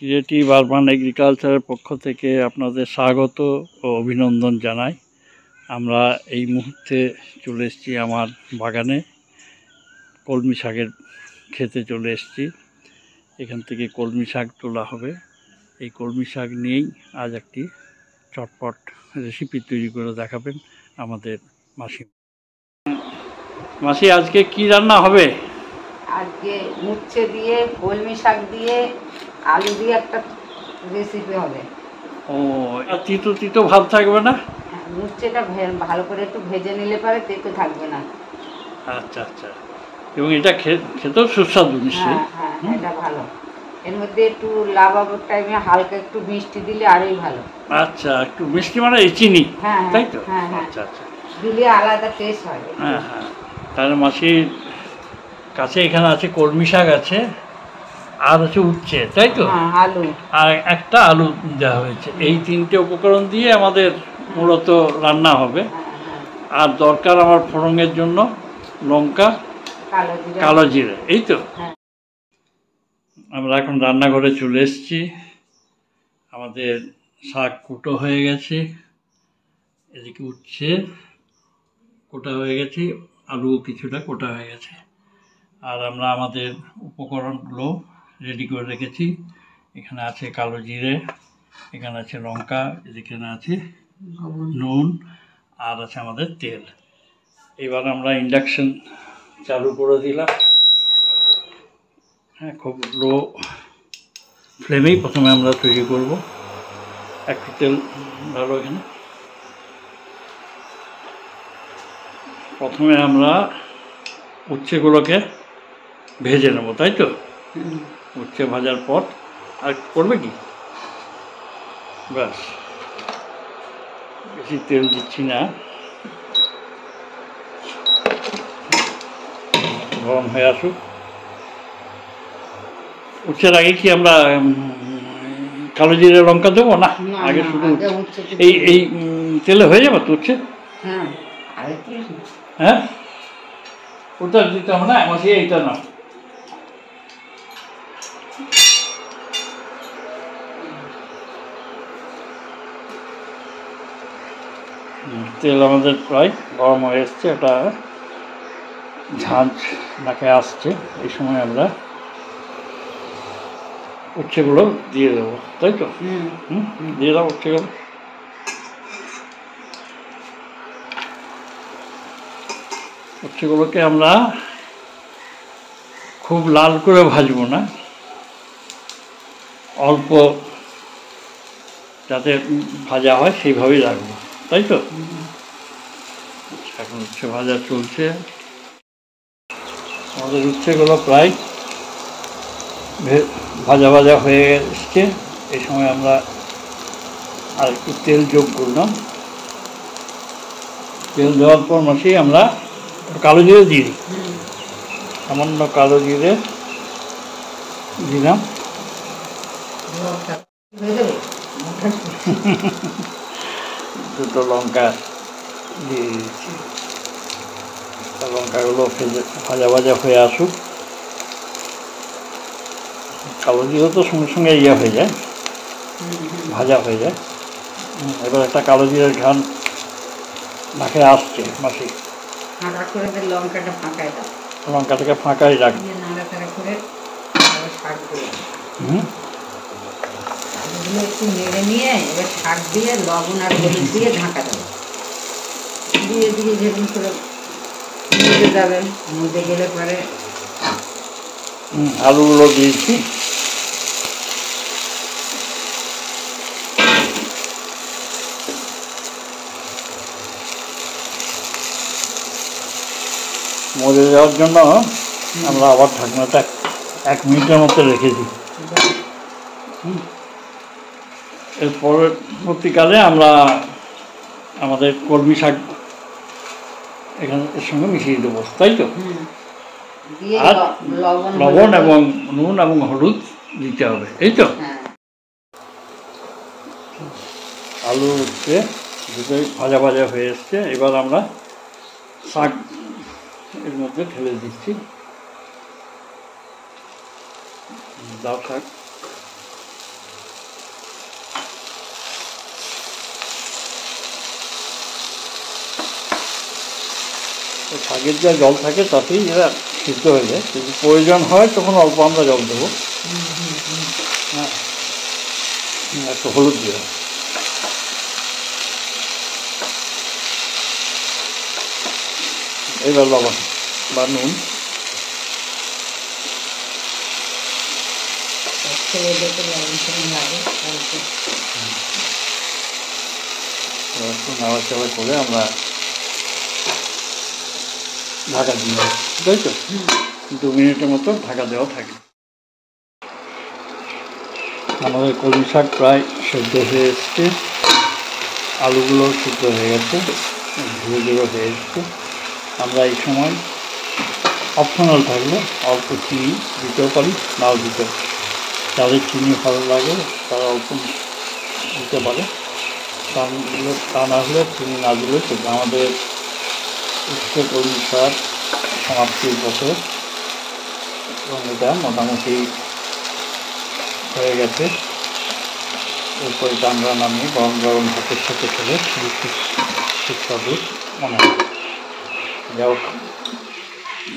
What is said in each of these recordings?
Creative urban এগ্রিকালচারের পক্ষ থেকে আপনাদের স্বাগত ও অভিনন্দন জানাই। আমরা এই মুহূর্তে চলে এসেছি আমার বাগানে, কলমি শাকের খেতে চলে এসেছি। এখান থেকে কলমি শাক তোলা হবে। এই কলমি শাক নিয়েই আজ একটি চটপট রেসিপি তৈরি করে দেখাবেন আমাদের মাসি। মাসি, আজকে কি রান্না হবে? আজকে উচ্ছে দিয়ে কলমি শাক দিয়ে আলু দিয়ে একটা রেসিপি হবে। ও, তিতো তিতো ভাব থাকবে না? উচ্ছেটা ভালো করে একটু ভেজে নিলে পরে তেতো থাকবে না। আচ্ছা আচ্ছা, এবং এটা খেতেও সুস্বাদু নিশ্চয়ই। হ্যাঁ হ্যাঁ, এটা ভালো। এর মধ্যে একটু লাবাবর টাইমে হালকা একটু মিষ্টি দিলে আরোই ভালো। আচ্ছা, একটু মিষ্টি মানে এই চিনি, হ্যাঁ তাই তো? হ্যাঁ হ্যাঁ, আচ্ছা আচ্ছা, দিলে আলাদা টেস্ট হয়। হ্যাঁ হ্যাঁ। তাহলে মাসির কাছে এখানে আছে কলমি শাক আছে, আর আছে উচ্ছে, তাই তো? আলু, আর একটা আলু দেওয়া হয়েছে। এই তিনটে উপকরণ দিয়ে আমাদের মূলত রান্না হবে। আর দরকার আমার ফোড়নের জন্য লঙ্কা, কালো জিরে, এই তো। আমরা এখন রান্নাঘরে চলে এসেছি। আমাদের শাক কুটো হয়ে গেছে, এদিকে উচ্ছে কোটা হয়ে গেছে, আলু কিছুটা কোটা হয়ে গেছে। আর আমরা আমাদের উপকরণগুলো রেডি করে রেখেছি। এখানে আছে কালো জিরে, এখানে আছে লঙ্কা, এখানে আছে নুন, আর আছে আমাদের তেল। এবার আমরা ইন্ডাকশন চালু করে দিলাম। হ্যাঁ, খুব লো ফ্লেমেই প্রথমে আমরা তৈরি করব। একটু তেল ভালো। এখানে প্রথমে আমরা উচ্ছেগুলোকে ভেজে নেব, তাই তো? উচ্ছে ভাজার পর আর করবে কি, ব্যাস, বেশি তেল দিচ্ছি না, গরম হয়ে আসুক। উচ্ছের আগে কি আমরা কালো জিরে লঙ্কা দেবো না? আগে শুধু এই এই তেলে হয়ে যাবে তো উচ্ছে? হ্যাঁ, ওটা দিতে হবে না মাসি, এইটা না। তেল আমাদের প্রায় গরম হয়ে এসছে, একটা ঝাঁঝ নাকে আসছে। এই সময় আমরা উচ্ছেগুলো দিয়ে দেবো, তাই তো? দিয়ে দাও উচ্ছেগুলো। উচ্ছেগুলোকে আমরা খুব লাল করে ভাজবো না, অল্প যাতে ভাজা হয় সেইভাবেই রাখবো, তাই তো? এখন উচ্ছে ভাজা চলছে। আমাদের উচ্ছেগুলো প্রায় ভাজা ভাজা হয়ে এসছে। এই সময় আমরা আর একটু তেল যোগ করলাম। তেল দেওয়ার পর মাসি আমরা কালো জিরে দিয়ে দিই, সামান্য কালো জিরে দিলাম। দুটো লঙ্কা দিয়ে দিচ্ছি। লঙ্কাগুলো ভাজা ভাজা হয়ে আসুক। কালো জিরে তো সঙ্গে সঙ্গে ইয়ে হয়ে যায়, ভাজা হয়ে যায়। এবার একটা কালো জিরের ঘ্রাণ নাকে আসছে মাসি। লঙ্কাটাকে ফাঁকাই রাখবে। একটু নেড়ে নিয়ে এবার শাক দিয়ে লবণ আর হলুদ দিয়ে ঢাকা দেবো, দিয়ে দিয়ে যেরকম করে মুড়ে যাবে। মুড়ে গেলে পরে আলুগুলো দিয়েছি। মরে যাওয়ার জন্য আমরা আবার ঢাকনাটা 1 মিনিটের মতো রেখেছি। এর পরবর্তীকালে আমরা আমাদের কলমি শাক এখানে এর সঙ্গে মিশিয়ে দেবো, তাই তো? আর লবণ এবং নুন এবং হলুদ দিতে হবে, এই তো? আলু হচ্ছে দুটোই ভাজা ভাজা হয়ে এসছে। এবার আমরা শাক এর মধ্যে ঢেলে দিচ্ছি। দাও শাক। শাকের যা জল থাকে তাতেই এরা সিদ্ধ হয়ে যায়, যদি প্রয়োজন হয় তখন অল্প আমরা জল দেবো। হ্যাঁ, একটু হলুদ দিয়ে এবার লবণ বা নুন, নাড়াচাড়া করে আমরা ঢাকা দিয়ে দেবো, তাই তো 2 মিনিটের মতো ঢাকা দেওয়া থাকে। আমাদের কলমি শাক প্রায় সেদ্ধ হয়ে এসছে, আলুগুলো সিদ্ধ হয়ে গেছে, ধীরে ধীরে হয়ে এসছে। আমরা এই সময় অপশনাল থাকলে অল্প চিনি দিতেও পারি, নাও দিতে পারি। যাদের চিনি ভালো লাগে তারা অল্প দিতে পারে, তা না হলে চিনি না দিলে চলবে। আমাদের উচ্ছে কলমি শাক সমাপ্তির পথে এবং এটা মোটামুটি হয়ে গেছে। এরপরে আমরা নামিয়ে গরম গরম ভাতের সাথে খেলে সুস্বাদু মনে হয়। যাই হোক,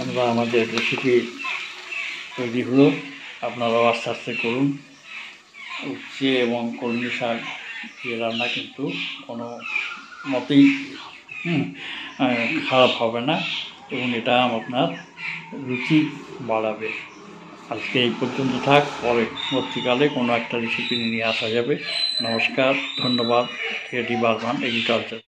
আমরা আমাদের রেসিপি তৈরি হলো, আপনারাও আস্তে আস্তে করুন। উচ্ছে এবং কলমি শাক দিয়ে রান্না কিন্তু কোনো মতেই খারাপ হবে না এবং এটা আপনার রুচি বাড়াবে। আজকে এই পর্যন্ত থাক, পরবর্তীকালে কোনো একটা রেসিপি নিয়ে আসা যাবে। নমস্কার, ধন্যবাদ। Creative urban agriculture.